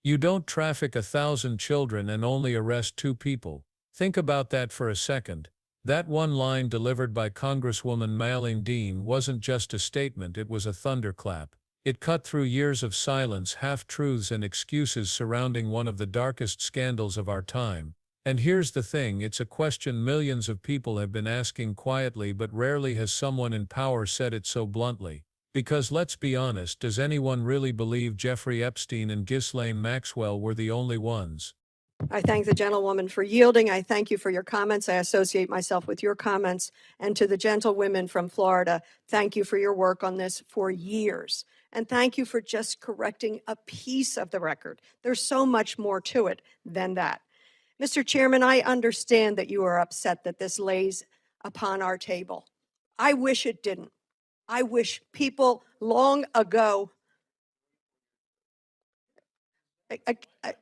You don't traffic 1,000 children and only arrest 2 people. Think about that for a second. That one line delivered by Congresswoman Malin Dean wasn't just a statement, it was a thunderclap. It cut through years of silence, half-truths and excuses surrounding one of the darkest scandals of our time. And here's the thing, it's a question millions of people have been asking quietly, but rarely has someone in power said it so bluntly. Because let's be honest, does anyone really believe Jeffrey Epstein and Ghislaine Maxwell were the only ones? I thank the gentlewoman for yielding. I thank you for your comments. I associate myself with your comments. And to the gentlewomen from Florida, thank you for your work on this for years. And thank you for just correcting a piece of the record. There's so much more to it than that. Mr. Chairman, I understand that you are upset that this lays upon our table. I wish it didn't. I wish people long ago.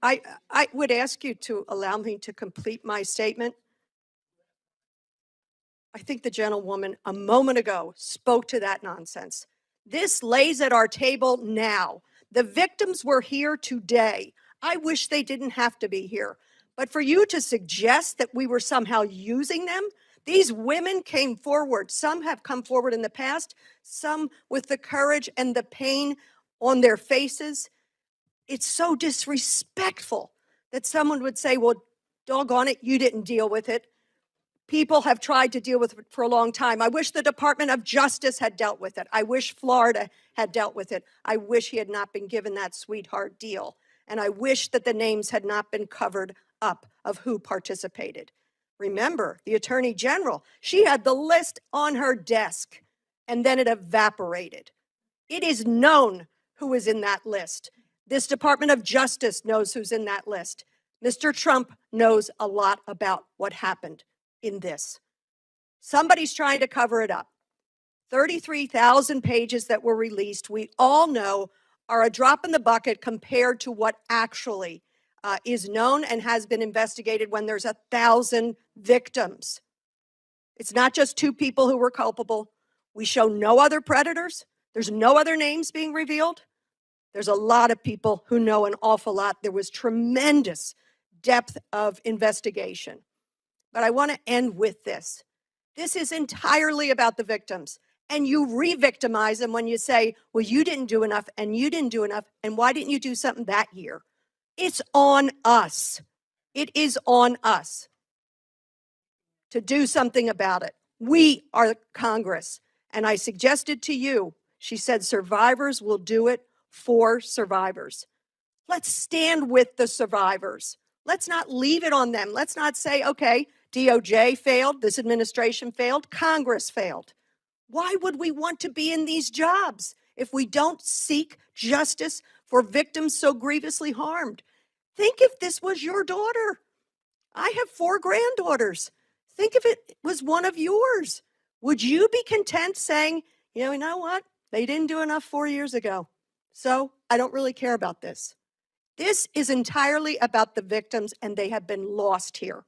I would ask you to allow me to complete my statement. I think the gentlewoman a moment ago spoke to that nonsense. This lays at our table now. The victims were here today. I wish they didn't have to be here. But for you to suggest that we were somehow using them, these women came forward. Some have come forward in the past, some with the courage and the pain on their faces. It's so disrespectful that someone would say, well, doggone it, you didn't deal with it. People have tried to deal with it for a long time. I wish the Department of Justice had dealt with it. I wish Florida had dealt with it. I wish he had not been given that sweetheart deal. And I wish that the names had not been covered up of who participated. Remember, the Attorney General, she had the list on her desk, and then it evaporated. It is known who is in that list. This Department of Justice knows who's in that list. Mr. Trump knows a lot about what happened in this. Somebody's trying to cover it up. 33,000 pages that were released, we all know, are a drop in the bucket compared to what actually is known and has been investigated when there's 1,000 victims. It's not just 2 people who were culpable. We show no other predators. There's no other names being revealed. There's a lot of people who know an awful lot. There was tremendous depth of investigation. But I want to end with this. This is entirely about the victims. And you re-victimize them when you say, well, you didn't do enough and you didn't do enough. And why didn't you do something that year? It's on us. It is on us to do something about it. We are Congress. And I suggested to you, she said, survivors will do it for survivors. Let's stand with the survivors. Let's not leave it on them. Let's not say, okay, DOJ failed, this administration failed, Congress failed. Why would we want to be in these jobs if we don't seek justice for victims so grievously harmed? Think if this was your daughter. I have 4 granddaughters. Think if it was one of yours. Would you be content saying, you know what? They didn't do enough 4 years ago, so I don't really care about this. This is entirely about the victims, and they have been lost here.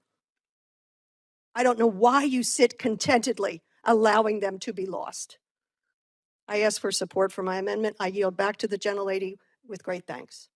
I don't know why you sit contentedly allowing them to be lost. I ask for support for my amendment. I yield back to the gentlelady with great thanks.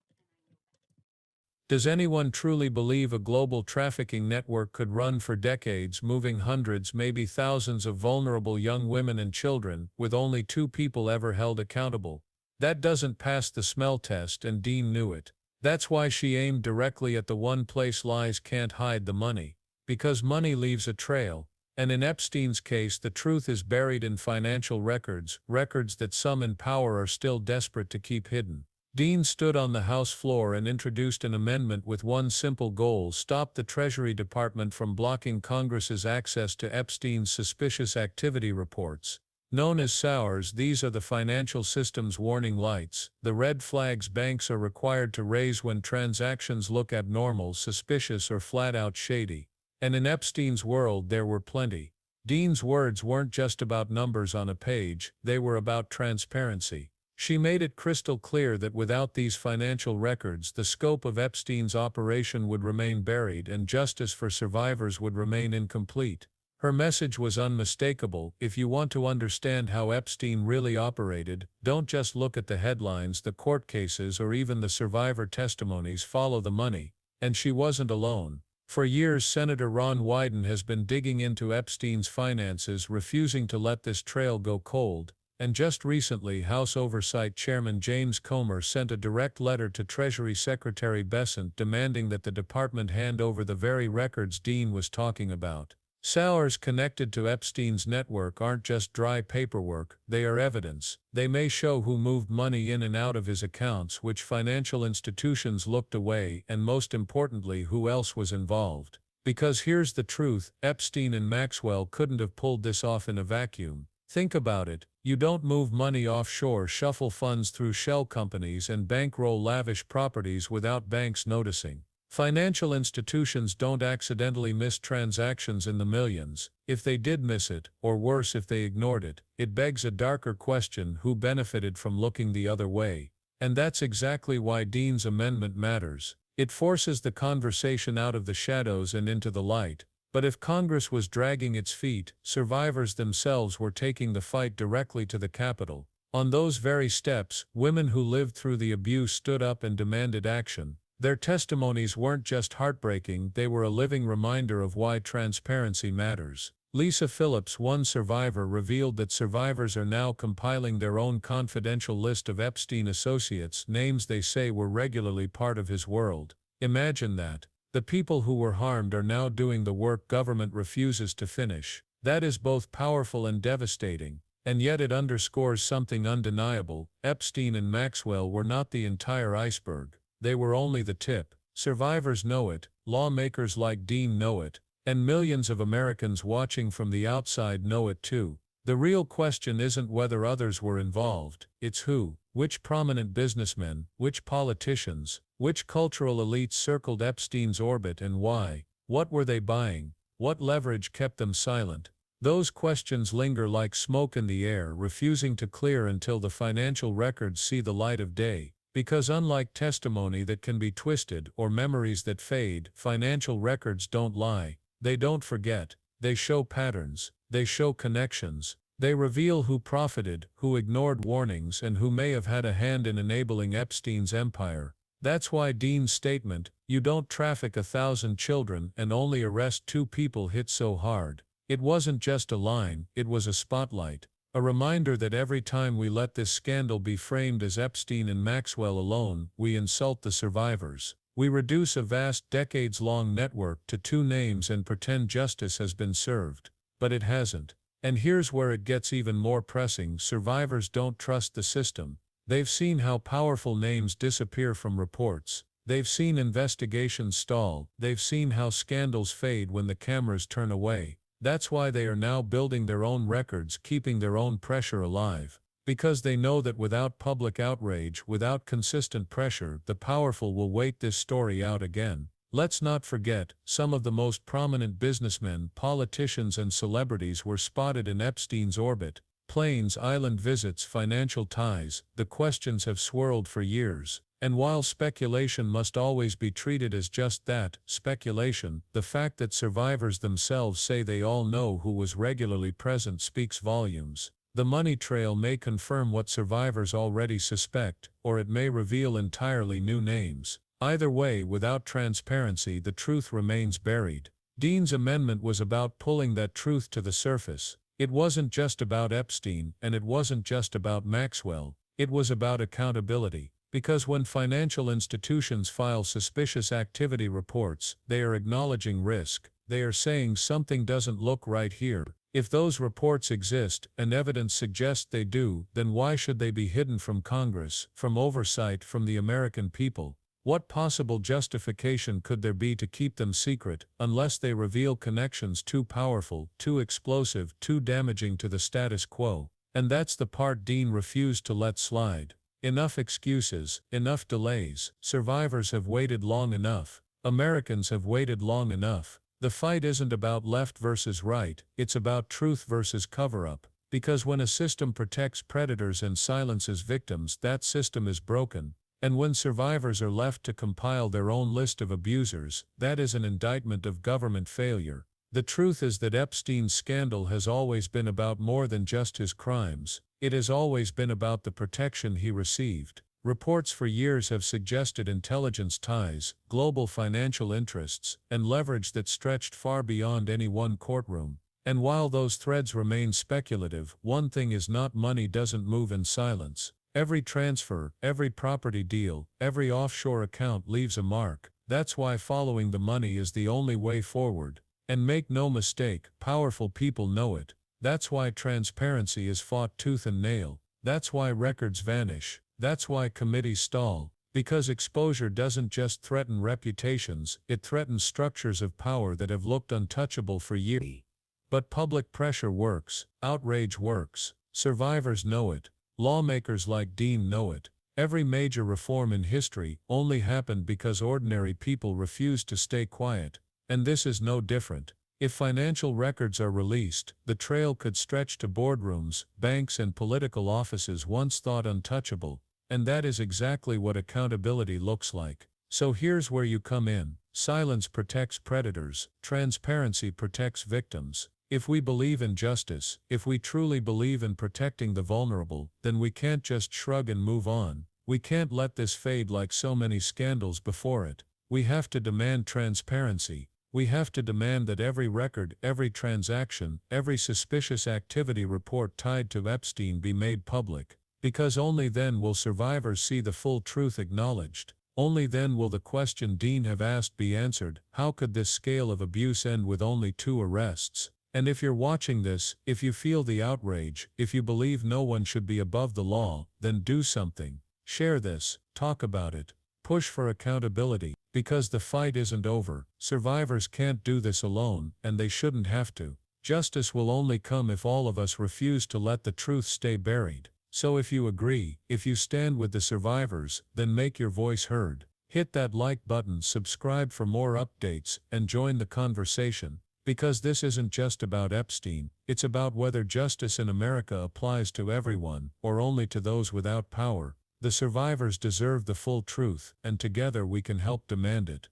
Does anyone truly believe a global trafficking network could run for decades, moving hundreds, maybe thousands of vulnerable young women and children, with only 2 people ever held accountable? That doesn't pass the smell test, and Dean knew it. That's why she aimed directly at the one place lies can't hide: the money. Because money leaves a trail, and in Epstein's case the truth is buried in financial records, records that some in power are still desperate to keep hidden. Dean stood on the House floor and introduced an amendment with one simple goal: stop the Treasury Department from blocking Congress's access to Epstein's suspicious activity reports. Known as SOURs, these are the financial system's warning lights, the red flags banks are required to raise when transactions look abnormal, suspicious, or flat-out shady. And in Epstein's world there were plenty. Dean's words weren't just about numbers on a page, they were about transparency. She made it crystal clear that without these financial records, the scope of Epstein's operation would remain buried and justice for survivors would remain incomplete. Her message was unmistakable. If you want to understand how Epstein really operated, don't just look at the headlines, the court cases, or even the survivor testimonies. Follow the money. And she wasn't alone. For years, Senator Ron Wyden has been digging into Epstein's finances, refusing to let this trail go cold. And just recently, House Oversight Chairman James Comer sent a direct letter to Treasury Secretary Bessent demanding that the department hand over the very records Dean was talking about. Sours connected to Epstein's network aren't just dry paperwork, they are evidence. They may show who moved money in and out of his accounts, which financial institutions looked away, and most importantly, who else was involved. Because here's the truth, Epstein and Maxwell couldn't have pulled this off in a vacuum. Think about it. You don't move money offshore, shuffle funds through shell companies, and bankroll lavish properties without banks noticing. Financial institutions don't accidentally miss transactions in the millions. If they did miss it, or worse if they ignored it, it begs a darker question: who benefited from looking the other way? And that's exactly why Dean's amendment matters. It forces the conversation out of the shadows and into the light. But if Congress was dragging its feet, survivors themselves were taking the fight directly to the Capitol. On those very steps, women who lived through the abuse stood up and demanded action. Their testimonies weren't just heartbreaking, they were a living reminder of why transparency matters. Lisa Phillips, one survivor, revealed that survivors are now compiling their own confidential list of Epstein associates, names they say were regularly part of his world. Imagine that. The people who were harmed are now doing the work government refuses to finish. That is both powerful and devastating. And yet it underscores something undeniable: Epstein and Maxwell were not the entire iceberg. They were only the tip. Survivors know it, lawmakers like Dean know it, and millions of Americans watching from the outside know it too. The real question isn't whether others were involved, it's who. Which prominent businessmen, which politicians, which cultural elites circled Epstein's orbit, and why? What were they buying? What leverage kept them silent? Those questions linger like smoke in the air, refusing to clear until the financial records see the light of day. Because unlike testimony that can be twisted or memories that fade, financial records don't lie. They don't forget. They show patterns. They show connections. They reveal who profited, who ignored warnings, and who may have had a hand in enabling Epstein's empire. That's why Dean's statement, "You don't traffic 1,000 children and only arrest 2 people," hit so hard. It wasn't just a line, it was a spotlight. A reminder that every time we let this scandal be framed as Epstein and Maxwell alone, we insult the survivors. We reduce a vast, decades-long network to 2 names and pretend justice has been served. But it hasn't. And here's where it gets even more pressing: survivors don't trust the system. They've seen how powerful names disappear from reports. They've seen investigations stall. They've seen how scandals fade when the cameras turn away. That's why they are now building their own records, keeping their own pressure alive. Because they know that without public outrage, without consistent pressure, the powerful will wait this story out again. Let's not forget, some of the most prominent businessmen, politicians, and celebrities were spotted in Epstein's orbit. Planes, island visits, financial ties. The questions have swirled for years. And while speculation must always be treated as just that, speculation, the fact that survivors themselves say they all know who was regularly present speaks volumes. The money trail may confirm what survivors already suspect, or it may reveal entirely new names. Either way, without transparency, the truth remains buried. Dean's amendment was about pulling that truth to the surface. It wasn't just about Epstein, and it wasn't just about Maxwell. It was about accountability. Because when financial institutions file suspicious activity reports, they are acknowledging risk. They are saying something doesn't look right here. If those reports exist, and evidence suggests they do, then why should they be hidden from Congress, from oversight, from the American people? What possible justification could there be to keep them secret, unless they reveal connections too powerful, too explosive, too damaging to the status quo? And that's the part Dean refused to let slide. Enough excuses, enough delays. Survivors have waited long enough. Americans have waited long enough. The fight isn't about left versus right, it's about truth versus cover-up. Because when a system protects predators and silences victims, that system is broken. And when survivors are left to compile their own list of abusers, that is an indictment of government failure. The truth is that Epstein's scandal has always been about more than just his crimes. It has always been about the protection he received. Reports for years have suggested intelligence ties, global financial interests, and leverage that stretched far beyond any one courtroom. And while those threads remain speculative, one thing is not: money doesn't move in silence. Every transfer, every property deal, every offshore account leaves a mark. That's why following the money is the only way forward. And make no mistake, powerful people know it. That's why transparency is fought tooth and nail. That's why records vanish. That's why committees stall. Because exposure doesn't just threaten reputations, it threatens structures of power that have looked untouchable for years. But public pressure works. Outrage works. Survivors know it. Lawmakers like Dean know it. Every major reform in history only happened because ordinary people refused to stay quiet. And this is no different. If financial records are released, the trail could stretch to boardrooms, banks, and political offices once thought untouchable. And that is exactly what accountability looks like. So here's where you come in. Silence protects predators. Transparency protects victims. If we believe in justice, if we truly believe in protecting the vulnerable, then we can't just shrug and move on. We can't let this fade like so many scandals before it. We have to demand transparency. We have to demand that every record, every transaction, every suspicious activity report tied to Epstein be made public. Because only then will survivors see the full truth acknowledged. Only then will the question Dean have asked be answered: how could this scale of abuse end with only 2 arrests? And if you're watching this, if you feel the outrage, if you believe no one should be above the law, then do something. Share this, talk about it, push for accountability, because the fight isn't over. Survivors can't do this alone, and they shouldn't have to. Justice will only come if all of us refuse to let the truth stay buried. So if you agree, if you stand with the survivors, then make your voice heard. Hit that like button, subscribe for more updates, and join the conversation. Because this isn't just about Epstein, it's about whether justice in America applies to everyone, or only to those without power. The survivors deserve the full truth, and together we can help demand it.